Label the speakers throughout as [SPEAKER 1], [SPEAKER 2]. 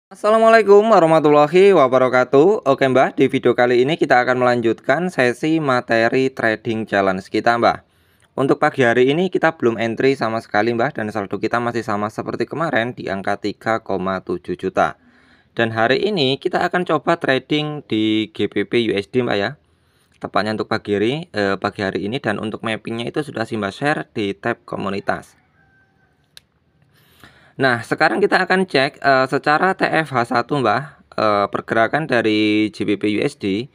[SPEAKER 1] Assalamualaikum warahmatullahi wabarakatuh. Oke Mbah, di video kali ini kita akan melanjutkan sesi materi trading challenge kita Mbah. Untuk pagi hari ini kita belum entry sama sekali Mbah, dan saldo kita masih sama seperti kemarin di angka 3,7 juta. Dan hari ini kita akan coba trading di GBP USD Mbah ya. Tepatnya untuk pagi hari ini, dan untuk mappingnya itu sudah Simbah share di tab komunitas. Nah, sekarang kita akan cek secara TFH1 Mbah, pergerakan dari GBP USD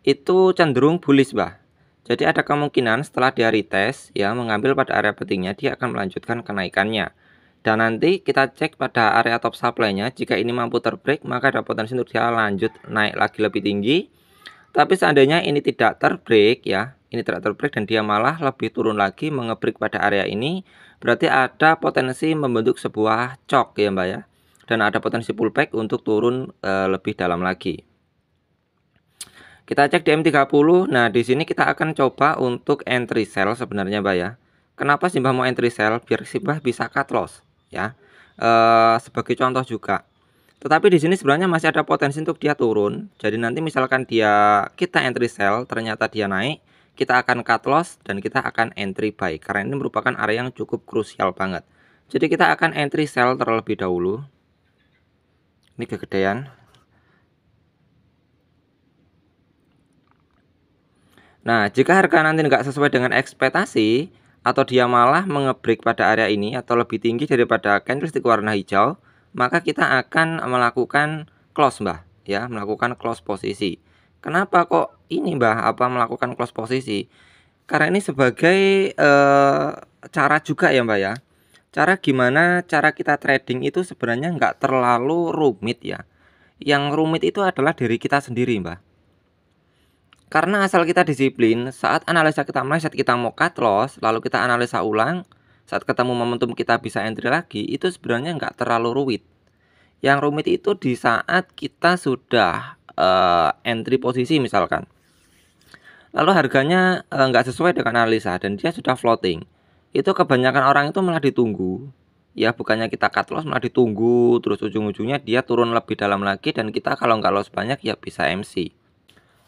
[SPEAKER 1] itu cenderung bullish Mbah. Jadi ada kemungkinan setelah dia retest ya mengambil pada area pentingnya, dia akan melanjutkan kenaikannya. Dan nanti kita cek pada area top supply-nya, jika ini mampu terbreak maka ada potensi untuk dia lanjut naik lagi lebih tinggi. Tapi seandainya ini tidak terbreak ya, ini tidak terbreak dan dia malah lebih turun lagi mengebreak pada area ini, berarti ada potensi membentuk sebuah cok ya Mbak ya. Dan ada potensi pullback untuk turun lebih dalam lagi. Kita cek di M30. Nah, di sini kita akan coba untuk entry sell sebenarnya Mbak ya. Kenapa sih Mbak mau entry sell? Biar sih Mbak bisa cut loss ya. Sebagai contoh juga. Tetapi di sini sebenarnya masih ada potensi untuk dia turun. Jadi nanti misalkan kita entry sell, ternyata dia naik, kita akan cut loss dan kita akan entry buy. Karena ini merupakan area yang cukup krusial banget. Jadi kita akan entry sell terlebih dahulu. Ini kegedean. Nah, jika harga nanti nggak sesuai dengan ekspektasi, atau dia malah mengebreak pada area ini atau lebih tinggi daripada candlestick warna hijau, maka kita akan melakukan close Mbah ya, melakukan close posisi. Kenapa kok ini Mbah melakukan close posisi? Karena ini sebagai cara juga ya Mbah ya. Cara kita trading itu sebenarnya nggak terlalu rumit ya. Yang rumit itu adalah diri kita sendiri Mbah. Karena asal kita disiplin, saat analisa kita meleset, kita mau cut loss, lalu kita analisa ulang, saat ketemu momentum kita bisa entry lagi, itu sebenarnya nggak terlalu rumit. Yang rumit itu di saat kita sudah entry posisi misalkan, lalu harganya nggak sesuai dengan analisa dan dia sudah floating. Itu kebanyakan orang itu malah ditunggu. Ya bukannya kita cut loss, malah ditunggu, terus ujung-ujungnya dia turun lebih dalam lagi dan kita kalau nggak loss banyak ya bisa MC.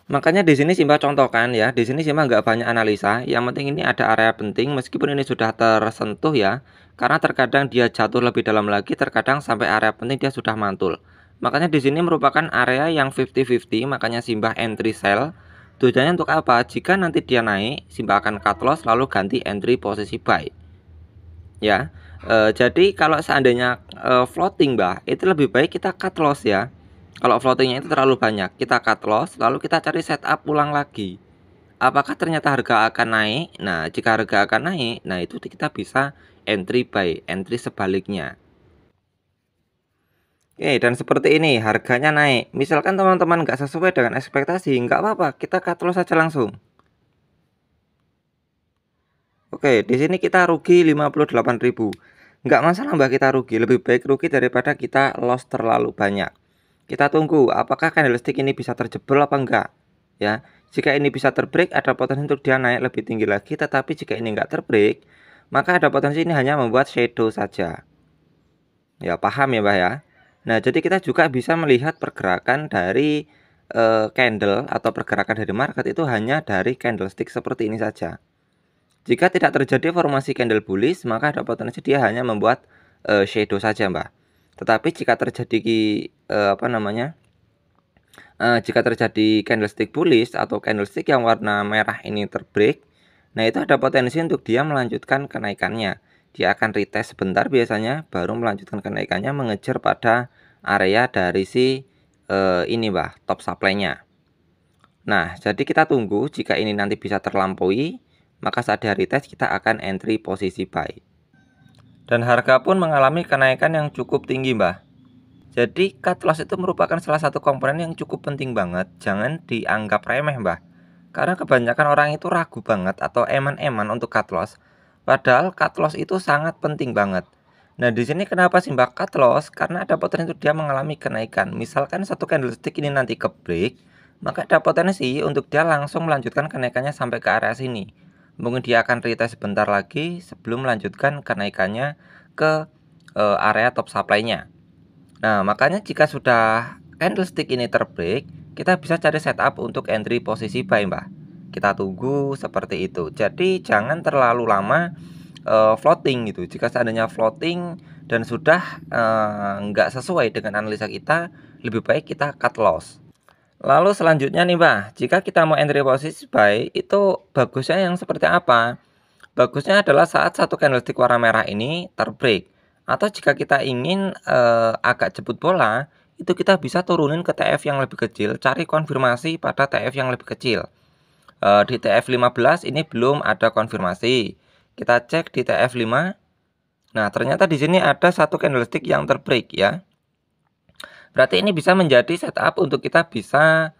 [SPEAKER 1] Makanya di sini Simbah contohkan ya, di sini Simbah nggak banyak analisa, yang penting ini ada area penting meskipun ini sudah tersentuh ya, karena terkadang dia jatuh lebih dalam lagi, terkadang sampai area penting dia sudah mantul. Makanya di sini merupakan area yang 50-50, makanya Simbah entry sell. Tujuannya untuk apa? Jika nanti dia naik, Simbah akan cut loss lalu ganti entry posisi buy. Ya, jadi kalau seandainya floating Mbah, itu lebih baik kita cut loss ya. Kalau floatingnya itu terlalu banyak, kita cut loss, lalu kita cari setup ulang lagi. Apakah ternyata harga akan naik? Nah, jika harga akan naik, nah itu kita bisa entry buy, entry sebaliknya. Oke, dan seperti ini, harganya naik. Misalkan teman-teman nggak sesuai dengan ekspektasi, nggak apa-apa, kita cut loss saja langsung. Oke, di sini kita rugi 58.000. Nggak masalah Mbak kita rugi, lebih baik rugi daripada kita loss terlalu banyak. Kita tunggu apakah candlestick ini bisa terjebol apa enggak ya. Jika ini bisa terbreak, ada potensi untuk dia naik lebih tinggi lagi, tetapi jika ini enggak terbreak, maka ada potensi ini hanya membuat shadow saja. Ya, paham ya Mbak ya. Nah, jadi kita juga bisa melihat pergerakan dari candle atau pergerakan dari market itu hanya dari candlestick seperti ini saja. Jika tidak terjadi formasi candle bullish, maka ada potensi dia hanya membuat shadow saja Mbak. Tetapi jika terjadi jika terjadi candlestick bullish atau candlestick yang warna merah ini terbreak, nah itu ada potensi untuk dia melanjutkan kenaikannya. Dia akan retest sebentar biasanya, baru melanjutkan kenaikannya mengejar pada area dari si ini Mbak, top supply-nya. Nah, jadi kita tunggu jika ini nanti bisa terlampaui, maka saat dia retest kita akan entry posisi buy. Dan harga pun mengalami kenaikan yang cukup tinggi Mbah. Jadi cut loss itu merupakan salah satu komponen yang cukup penting banget. Jangan dianggap remeh Mbah. Karena kebanyakan orang itu ragu banget atau eman-eman untuk cut loss. Padahal cut loss itu sangat penting banget. Nah di sini kenapa sih Mbak cut loss? Karena ada potensi untuk dia mengalami kenaikan. Misalkan satu candlestick ini nanti ke break, maka ada potensi untuk dia langsung melanjutkan kenaikannya sampai ke area sini. Mungkin dia akan retest sebentar lagi sebelum melanjutkan kenaikannya ke area top supply-nya. Nah, makanya jika sudah candlestick ini terbreak, kita bisa cari setup untuk entry posisi buy, Mbak. Kita tunggu seperti itu. Jadi jangan terlalu lama floating gitu. Jika seandainya floating dan sudah nggak sesuai dengan analisa kita, lebih baik kita cut loss. Lalu selanjutnya nih, Mbak, jika kita mau entry posisi buy, itu bagusnya yang seperti apa? Bagusnya adalah saat satu candlestick warna merah ini terbreak. Atau jika kita ingin agak jemput bola, itu kita bisa turunin ke TF yang lebih kecil, cari konfirmasi pada TF yang lebih kecil. Di TF 15 ini belum ada konfirmasi. Kita cek di TF 5. Nah, ternyata di sini ada satu candlestick yang terbreak ya. Berarti ini bisa menjadi setup untuk kita bisa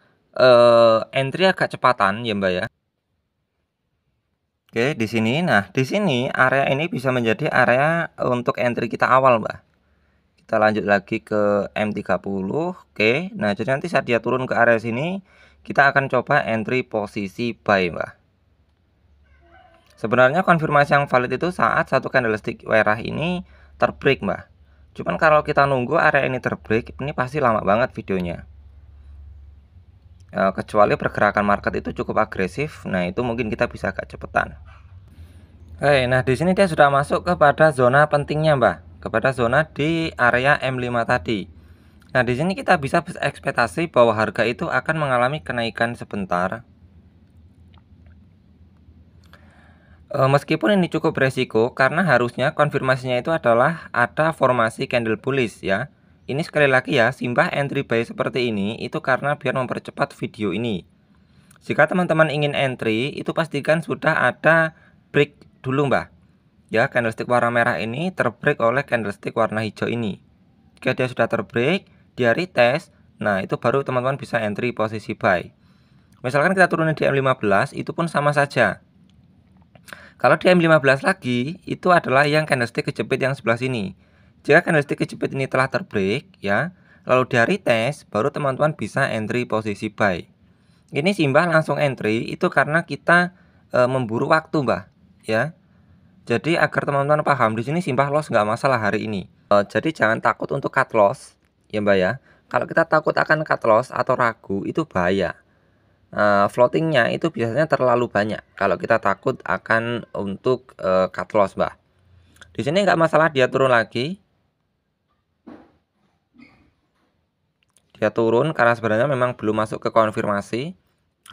[SPEAKER 1] entry agak cepatan ya, Mbak ya. Oke, di sini. Nah, di sini area ini bisa menjadi area untuk entry kita awal, Mbak. Kita lanjut lagi ke M30. Oke. Nah, jadi nanti saat dia turun ke area sini, kita akan coba entry posisi buy, Mbak. Sebenarnya konfirmasi yang valid itu saat satu candlestick merah ini terbreak, Mbak. Cuman kalau kita nunggu area ini terbreak, ini pasti lama banget videonya. Kecuali pergerakan market itu cukup agresif, nah itu mungkin kita bisa agak cepetan. Oke, nah di sini dia sudah masuk kepada zona pentingnya, Mbak, kepada zona di area M5 tadi. Nah, di sini kita bisa berekspektasi bahwa harga itu akan mengalami kenaikan sebentar. Meskipun ini cukup beresiko karena harusnya konfirmasinya itu adalah ada formasi candle bullish ya. Ini sekali lagi ya, simbah entry buy seperti ini itu karena biar mempercepat video ini. Jika teman-teman ingin entry, itu pastikan sudah ada break dulu, Mbak. Ya, candlestick warna merah ini terbreak oleh candlestick warna hijau ini. Jika dia sudah terbreak, dia retest, nah itu baru teman-teman bisa entry posisi buy. Misalkan kita turunin di M15, itu pun sama saja. Kalau di M15 lagi, itu adalah yang candlestick kejepit yang sebelah sini. Jika candlestick kejepit ini telah terbreak, ya, lalu dia retest, baru teman-teman bisa entry posisi buy. Ini simbah langsung entry itu karena kita memburu waktu, Mbak, ya. Jadi agar teman-teman paham, di sini simbah loss nggak masalah hari ini. Jadi jangan takut untuk cut loss, ya, Mbak ya. Kalau kita takut akan cut loss atau ragu, itu bahaya. Floatingnya itu biasanya terlalu banyak kalau kita takut akan untuk cut loss, Mbak. Di sini nggak masalah dia turun lagi. Dia turun karena sebenarnya memang belum masuk ke konfirmasi.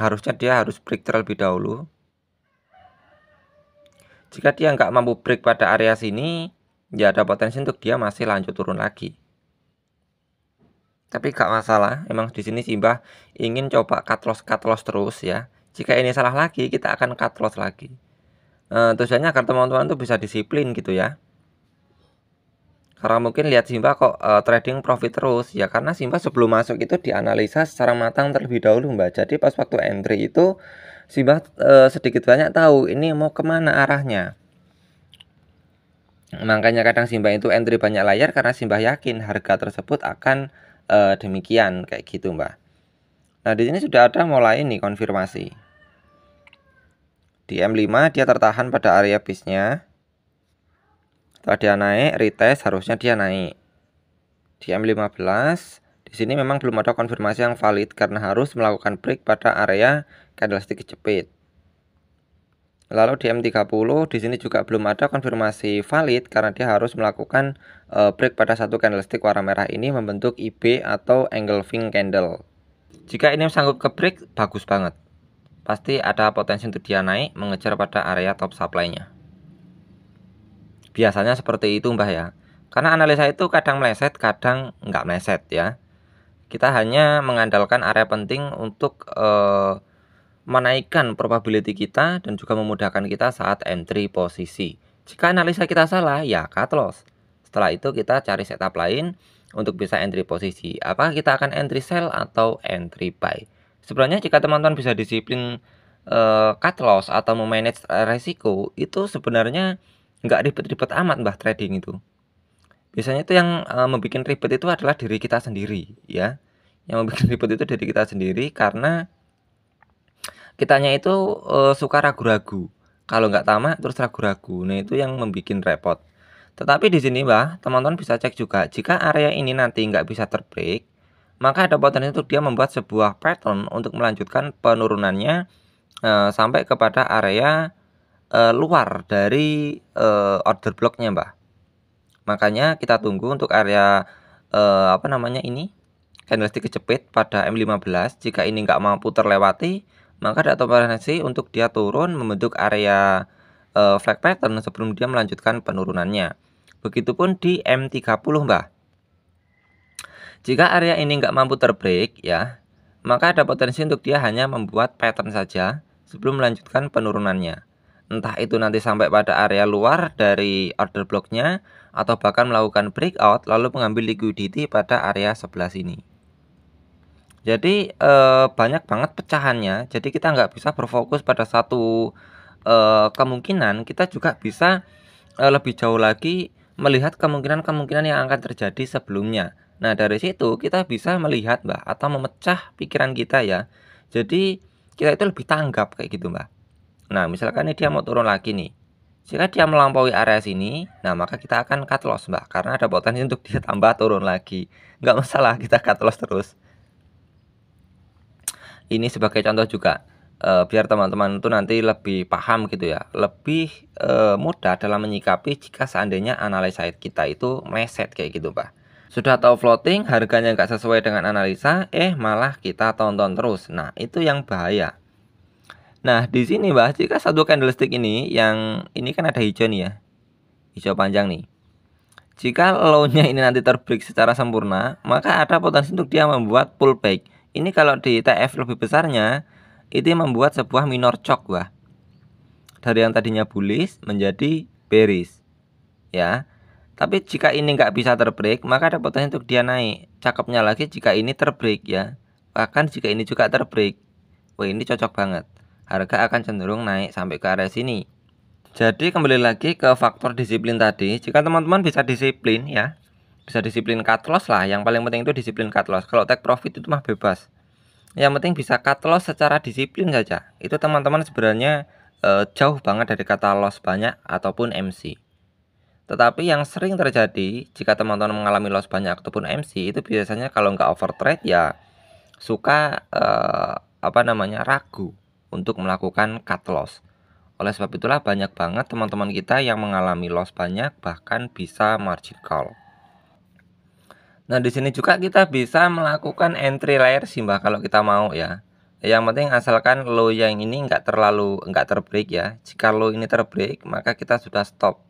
[SPEAKER 1] Harusnya dia harus break terlebih dahulu. Jika dia nggak mampu break pada area sini, ya ada potensi untuk dia masih lanjut turun lagi. Tapi nggak masalah, emang di sini simbah ingin coba cut loss terus ya. Jika ini salah lagi, kita akan cut loss lagi. Tujuannya agar teman-teman tuh bisa disiplin gitu ya. Karena mungkin lihat simbah kok trading profit terus ya, karena simbah sebelum masuk itu dianalisa secara matang terlebih dahulu, Mbak. Jadi pas waktu entry itu simbah sedikit banyak tahu ini mau kemana arahnya. Makanya kadang simbah itu entry banyak layar karena simbah yakin harga tersebut akan demikian kayak gitu, Mbak. Nah, di sini sudah ada mulai nih konfirmasi. Di M5 dia tertahan pada area base-nya. Setelah dia naik, retest harusnya dia naik. Di M15, di sini memang belum ada konfirmasi yang valid karena harus melakukan break pada area candlestick kejepit. Lalu di M30 di sini juga belum ada konfirmasi valid karena dia harus melakukan break pada satu candlestick warna merah ini membentuk IB atau engulfing candle. Jika ini sanggup ke break, bagus banget. Pasti ada potensi untuk dia naik mengejar pada area top supply-nya. Biasanya seperti itu, Mbah ya. Karena analisa itu kadang meleset, kadang nggak meleset ya. Kita hanya mengandalkan area penting untuk menaikkan probability kita dan juga memudahkan kita saat entry posisi. Jika analisa kita salah, ya cut loss. Setelah itu kita cari setup lain untuk bisa entry posisi. Apakah kita akan entry sell atau entry buy? Sebenarnya jika teman-teman bisa disiplin cut loss atau memanage resiko, itu sebenarnya nggak ribet-ribet amat, Mbah, trading itu. Biasanya itu yang membuat ribet itu adalah diri kita sendiri ya. Yang membuat ribet itu diri kita sendiri karena kitanya itu suka ragu-ragu. Kalau nggak tamak terus ragu-ragu. Nah, itu yang membuat repot. Tetapi di sini Mbah, teman-teman bisa cek juga, jika area ini nanti nggak bisa terbreak, maka ada potensi untuk dia membuat sebuah pattern untuk melanjutkan penurunannya sampai kepada area luar dari order blocknya Mbah. Makanya kita tunggu untuk area apa namanya ini, candlestick kejepit pada M15. Jika ini nggak mampu terlewati, maka ada potensi untuk dia turun membentuk area flag pattern sebelum dia melanjutkan penurunannya. Begitupun di M30 Mbah. Jika area ini nggak mampu terbreak ya, maka ada potensi untuk dia hanya membuat pattern saja sebelum melanjutkan penurunannya. Entah itu nanti sampai pada area luar dari order blocknya, atau bahkan melakukan breakout lalu mengambil liquidity pada area sebelah sini. Jadi banyak banget pecahannya, jadi kita nggak bisa berfokus pada satu kemungkinan. Kita juga bisa lebih jauh lagi melihat kemungkinan-kemungkinan yang akan terjadi sebelumnya. Nah, dari situ kita bisa melihat Mbak, atau memecah pikiran kita ya. Jadi kita itu lebih tanggap kayak gitu Mbak. Nah, misalkan ini dia mau turun lagi nih. Jika dia melampaui area sini, nah maka kita akan cut loss Mbak, karena ada potensi untuk dia tambah turun lagi. Nggak masalah kita cut loss terus. Ini sebagai contoh juga, biar teman-teman itu nanti lebih paham gitu ya, lebih mudah dalam menyikapi jika seandainya analisa kita itu meleset kayak gitu Pak. Sudah tahu floating, harganya nggak sesuai dengan analisa, malah kita tonton terus. Nah, itu yang bahaya. Nah, di sini Mbak, jika satu candlestick ini, yang ini kan ada hijau nih ya, hijau panjang nih. Jika low-nya ini nanti terbreak secara sempurna, maka ada potensi untuk dia membuat pullback. Ini kalau di TF lebih besarnya, itu membuat sebuah minor shock, Wah. Dari yang tadinya bullish menjadi bearish. Ya. Tapi jika ini nggak bisa terbreak, maka ada potensi untuk dia naik. Cakepnya lagi jika ini terbreak ya. Bahkan jika ini juga terbreak. Wah, ini cocok banget. Harga akan cenderung naik sampai ke area sini. Jadi kembali lagi ke faktor disiplin tadi. Jika teman-teman bisa disiplin ya, bisa disiplin cut loss lah. Yang paling penting itu disiplin cut loss. Kalau take profit itu mah bebas. Yang penting bisa cut loss secara disiplin saja. Itu teman-teman sebenarnya jauh banget dari kata loss banyak ataupun MC. Tetapi yang sering terjadi jika teman-teman mengalami loss banyak ataupun MC itu biasanya kalau nggak overtrade ya suka ragu untuk melakukan cut loss. Oleh sebab itulah banyak banget teman-teman kita yang mengalami loss banyak, bahkan bisa margin call. Nah, di sini juga kita bisa melakukan entry layer sih Mbak kalau kita mau ya. Yang penting asalkan low yang ini nggak terbreak ya. Jika low ini terbreak, maka kita sudah stop.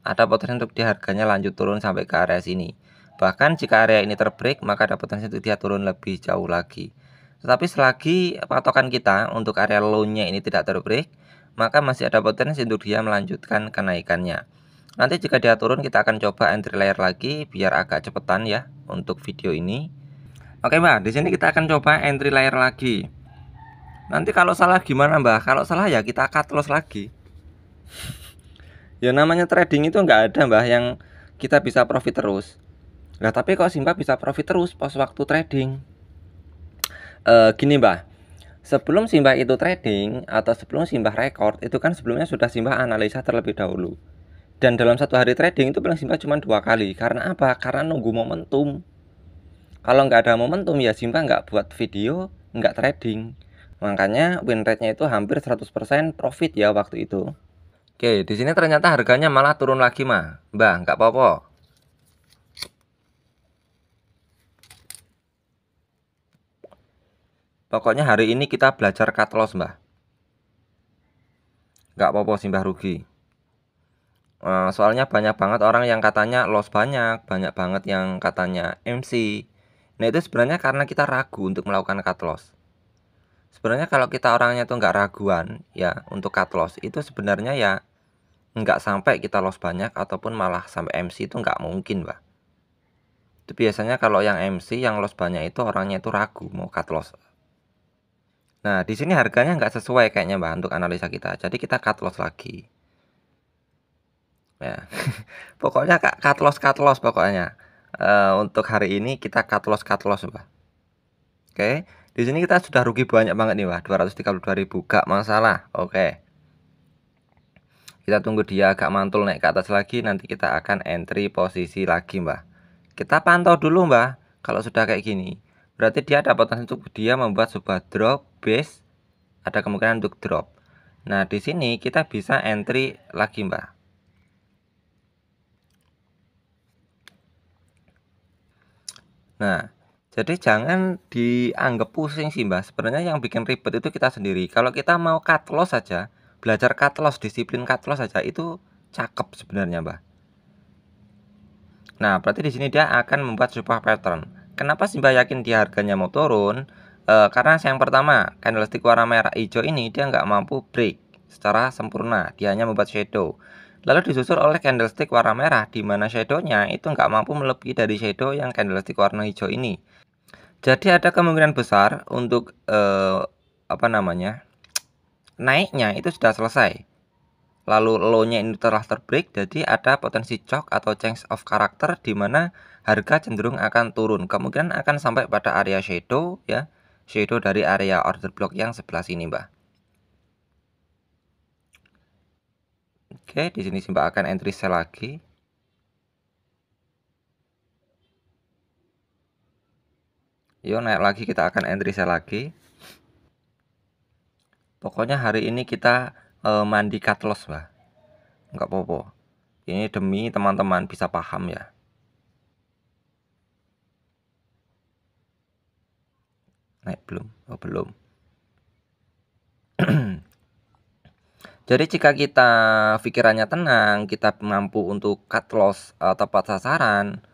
[SPEAKER 1] Ada potensi untuk dia harganya lanjut turun sampai ke area sini. Bahkan jika area ini terbreak, maka ada potensi untuk dia turun lebih jauh lagi. Tetapi selagi patokan kita untuk area low-nya ini tidak terbreak, maka masih ada potensi untuk dia melanjutkan kenaikannya. Nanti jika dia turun, kita akan coba entry layer lagi biar agak cepetan ya untuk video ini. Oke Mbak, di sini kita akan coba entry layer lagi. Nanti kalau salah gimana Mbak? Kalau salah ya kita cut loss lagi. Ya namanya trading itu nggak ada Mbak yang kita bisa profit terus. Nah tapi kok Mbak bisa profit terus pas waktu trading? Gini Mbak, sebelum Simbah itu trading atau sebelum Simbah record itu kan sebelumnya sudah Simbah analisa terlebih dahulu. Dan dalam satu hari trading itu paling Simbah cuma 2 kali. Karena apa? Karena nunggu momentum. Kalau nggak ada momentum ya Simbah nggak buat video, nggak trading. Makanya win rate-nya itu hampir 100% profit ya waktu itu. Oke, di sini ternyata harganya malah turun lagi mah. Mbah, nggak apa-apa. Pokoknya hari ini kita belajar cut loss Mbah. Nggak apa-apa Simbah rugi. Soalnya banyak banget orang yang katanya loss banyak banget yang katanya MC. Nah itu sebenarnya karena kita ragu untuk melakukan cut loss. Sebenarnya kalau kita orangnya tuh nggak raguan ya untuk cut loss, itu sebenarnya ya nggak sampai kita loss banyak ataupun malah sampai MC itu nggak mungkin Mbak. Itu biasanya kalau yang MC yang loss banyak itu orangnya itu ragu mau cut loss. Nah di sini harganya nggak sesuai kayaknya Mbak untuk analisa kita, jadi kita cut loss lagi. Ya, pokoknya cut loss pokoknya. Untuk hari ini kita cut loss Mbak. Oke, di sini kita sudah rugi banyak banget nih Mbak, 232.000 gak masalah. Oke. Kita tunggu dia agak mantul naik ke atas lagi, nanti kita akan entry posisi lagi, Mbah. Kita pantau dulu, Mbah. Kalau sudah kayak gini, berarti dia ada potensi untuk dia membuat sebuah drop base, ada kemungkinan untuk drop. Nah, di sini kita bisa entry lagi, Mbah. Nah, jadi jangan dianggap pusing sih, Mbah. Sebenarnya yang bikin ribet itu kita sendiri. Kalau kita mau cut loss saja, belajar cut loss, disiplin cut loss saja itu cakep sebenarnya, Mbah. Nah, berarti di sini dia akan membuat sebuah pattern. Kenapa sih Mbah yakin dia harganya mau turun? Karena yang pertama, candlestick warna merah hijau ini dia nggak mampu break secara sempurna. Dia hanya membuat shadow. Lalu disusul oleh candlestick warna merah, di mana shadownya itu nggak mampu melebihi dari shadow yang candlestick warna hijau ini. Jadi ada kemungkinan besar untuk apa namanya, naiknya itu sudah selesai. Lalu low-nya ini telah terbreak, jadi ada potensi shock atau change of character di mana harga cenderung akan turun. Kemungkinan akan sampai pada area shadow ya. Shadow dari area order block yang sebelah sini, Mbak. Oke, di sini Mbak akan entry sell lagi. Yuk naik lagi, kita akan entry sell lagi. Pokoknya hari ini kita mandi cut loss, Mbak. Enggak apa-apa. Ini demi teman-teman bisa paham ya. Naik belum? Oh, belum. Jadi jika kita pikirannya tenang, kita mampu untuk cut loss tepat sasaran,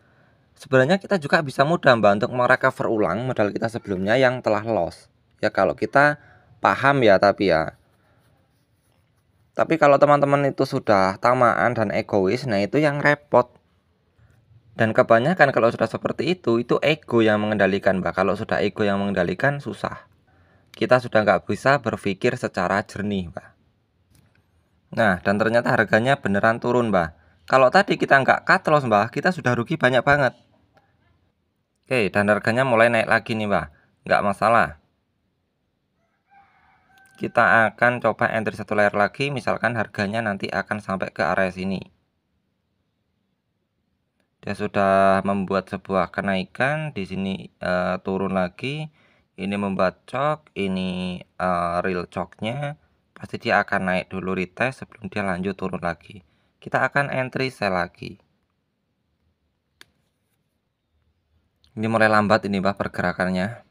[SPEAKER 1] sebenarnya kita juga bisa mudah, Mbak, untuk merecover ulang modal kita sebelumnya yang telah loss. Ya kalau kita paham ya, tapi kalau teman-teman itu sudah tamaan dan egois, nah itu yang repot. Dan kebanyakan kalau sudah seperti itu ego yang mengendalikan, Mbak. Kalau sudah ego yang mengendalikan, susah. Kita sudah nggak bisa berpikir secara jernih, Mbak. Nah, dan ternyata harganya beneran turun, Mbak. Kalau tadi kita nggak cut loss, Mbak, kita sudah rugi banyak banget. Oke, dan harganya mulai naik lagi nih, Mbak. Nggak masalah. Kita akan coba entry satu layer lagi, misalkan harganya nanti akan sampai ke area sini. Dia sudah membuat sebuah kenaikan, di sini turun lagi. Ini membuat shock, ini real shocknya. Pasti dia akan naik dulu retest sebelum dia lanjut turun lagi. Kita akan entry sell lagi. Ini mulai lambat ini, Mbak, pergerakannya.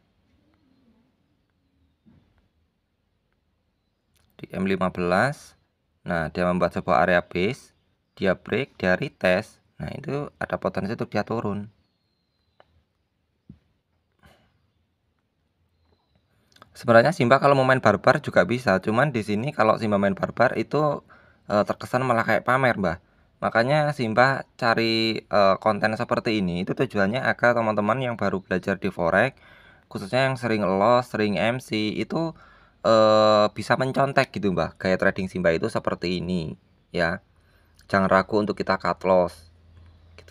[SPEAKER 1] Di M15. Nah, dia membuat sebuah area base, dia break, dia retest. Nah, itu ada potensi untuk dia turun. Sebenarnya Simba kalau mau main barbar juga bisa, cuman di sini kalau Simba main barbar itu terkesan malah kayak pamer, Mbah. Makanya Simba cari konten seperti ini itu tujuannya agar teman-teman yang baru belajar di forex, khususnya yang sering loss, sering MC itu bisa mencontek gitu, Mbah. Gaya trading Simba itu seperti ini, ya. Jangan ragu untuk kita cut loss.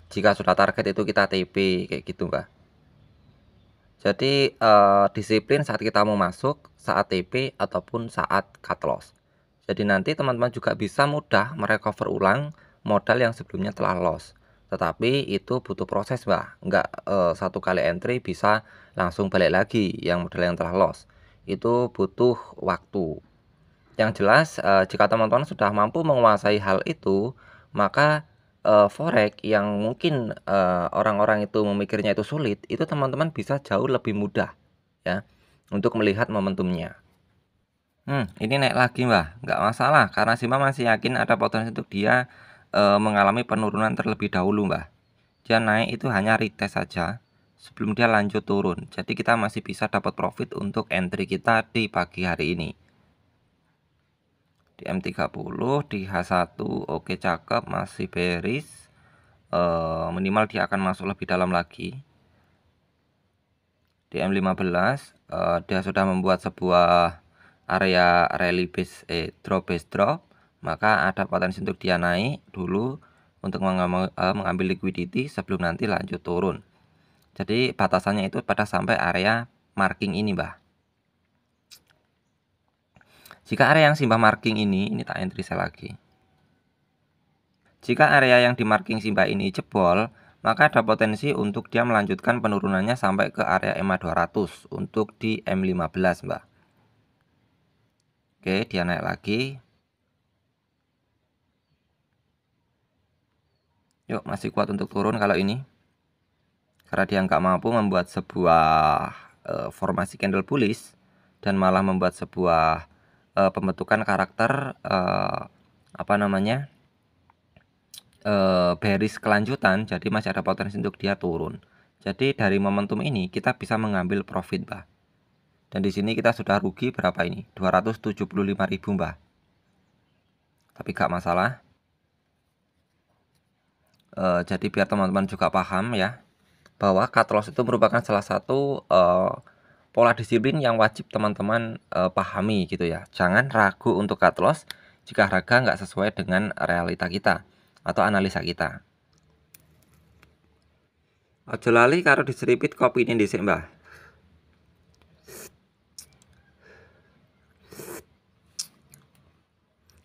[SPEAKER 1] Jika sudah target itu kita TP kayak gitu, Mbah. Jadi disiplin saat kita mau masuk, saat TP ataupun saat cut loss. Jadi nanti teman-teman juga bisa mudah merecover ulang modal yang sebelumnya telah loss. Tetapi itu butuh proses, Mbak. Enggak satu kali entry bisa langsung balik lagi yang modal yang telah loss. Itu butuh waktu. Yang jelas jika teman-teman sudah mampu menguasai hal itu, maka forex yang mungkin orang-orang itu memikirnya itu sulit, itu teman-teman bisa jauh lebih mudah ya untuk melihat momentumnya. Ini naik lagi, Mbak, nggak masalah karena Simba masih yakin ada potensi untuk dia mengalami penurunan terlebih dahulu, Mbak. Dia naik itu hanya retest saja sebelum dia lanjut turun. Jadi kita masih bisa dapat profit untuk entry kita di pagi hari ini. Di M30, di H1 oke, cakep, masih bearish. Minimal dia akan masuk lebih dalam lagi. Di M15 dia sudah membuat sebuah area rally base base drop, maka ada potensi untuk dia naik dulu untuk mengambil liquidity sebelum nanti lanjut turun. Jadi batasannya itu pada sampai area marking ini, Mbah. Jika area yang Simba marking ini tak entry saya lagi. Jika area yang dimarking Simbah ini jebol, maka ada potensi untuk dia melanjutkan penurunannya sampai ke area EMA 200 untuk di M15, Mbak. Oke, dia naik lagi. Yuk, masih kuat untuk turun kalau ini. Karena dia nggak mampu membuat sebuah formasi candle bullish dan malah membuat sebuah pembentukan karakter bearish kelanjutan, jadi masih ada potensi untuk dia turun. Jadi dari momentum ini kita bisa mengambil profit, Mbak. Dan di sini kita sudah rugi berapa ini? 275.000, Mbak. Tapi gak masalah. Jadi biar teman-teman juga paham ya, bahwa cut loss itu merupakan salah satu pola disiplin yang wajib teman-teman pahami gitu ya. Jangan ragu untuk cut loss jika harga nggak sesuai dengan realita kita atau analisa kita. Ojo lali karo diseripit kopi ini dhisik, Mbah.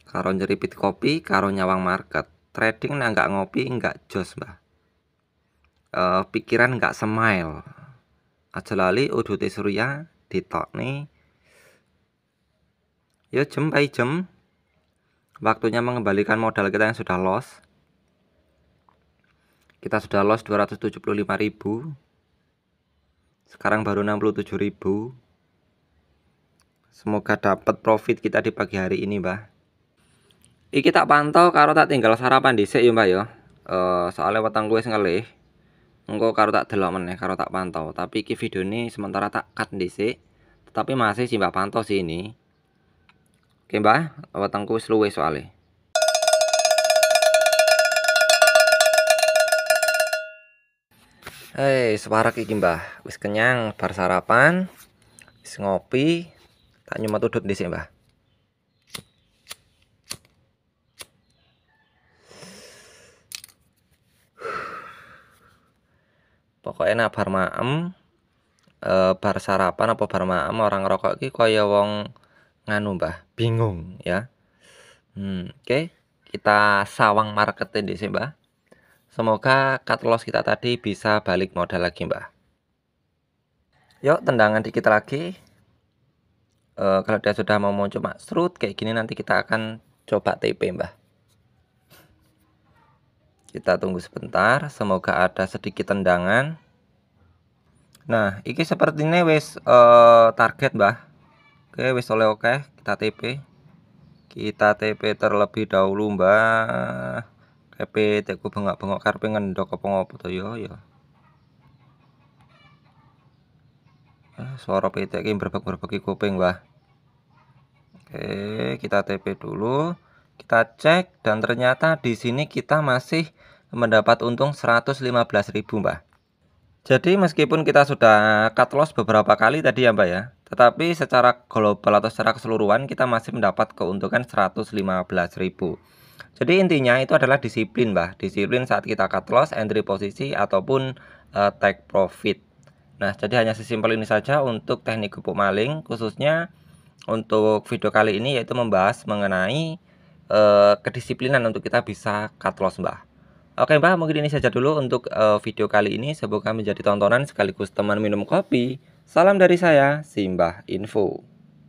[SPEAKER 1] Karo nyeripit kopi, karo nyawang market. Trading nah nggak ngopi, nggak jos, Mbah. Pikiran nggak smile. Aja lali udute surya ditokne. Ya jam by jam. Waktunya mengembalikan modal kita yang sudah loss. Kita sudah loss 275.000. Sekarang baru 67.000. Semoga dapat profit kita di pagi hari ini, Mbah. Iki tak pantau karo tak tinggal sarapan dhisik ya, Mbak ya. Soalnya weteng wis ngelih. Engko karo tak delok meneh, karo tak pantau. Tapi iki video ini sementara tak cut dhisik. Tetapi masih sih Mbak pantau sih ini. Oke, Mbah, wetengku wis luwih soalnya. Separak iki, Mbah. Wis kenyang bar sarapan. Wis ngopi. Tak nyumet udut dhisik, Mbah. Pokoknya nak bar maem, bar sarapan apa bar maem orang ngerokok iki kaya wong nganu, Mbah, bingung ya. Oke, kita sawang marketin dhisik, Mbah. Semoga cut loss kita tadi bisa balik modal lagi, Mbah. Yuk, tendangan dikit lagi. Kalau dia sudah mau cuma serut kayak gini, nanti kita akan coba TP, Mbah. Kita tunggu sebentar, semoga ada sedikit tendangan. Nah, iki sepertinya wis target, Mbah. Oke, wis oleh oke, kita TP. Kita TP terlebih dahulu, Mbah. TP teku bengok-bengok karepe ngendok apa ngopo to ya. Suara PT iki berbek-berbeki kuping, Mbah. Oke, kita TP dulu. Kita cek dan ternyata di sini kita masih mendapat untung 115.000, Mbah. Jadi meskipun kita sudah cut loss beberapa kali tadi ya, Mbak ya, tetapi secara global atau secara keseluruhan kita masih mendapat keuntungan 115.000. Jadi intinya itu adalah disiplin, Mbah. Disiplin saat kita cut loss, entry posisi ataupun take profit. Nah, jadi hanya sesimpel ini saja untuk teknik gepuk maling, khususnya untuk video kali ini yaitu membahas mengenai kedisiplinan untuk kita bisa cut loss, Mbah. Oke, Mbah, mungkin ini saja dulu untuk video kali ini. Semoga menjadi tontonan sekaligus teman minum kopi. Salam dari saya, Simbah Info.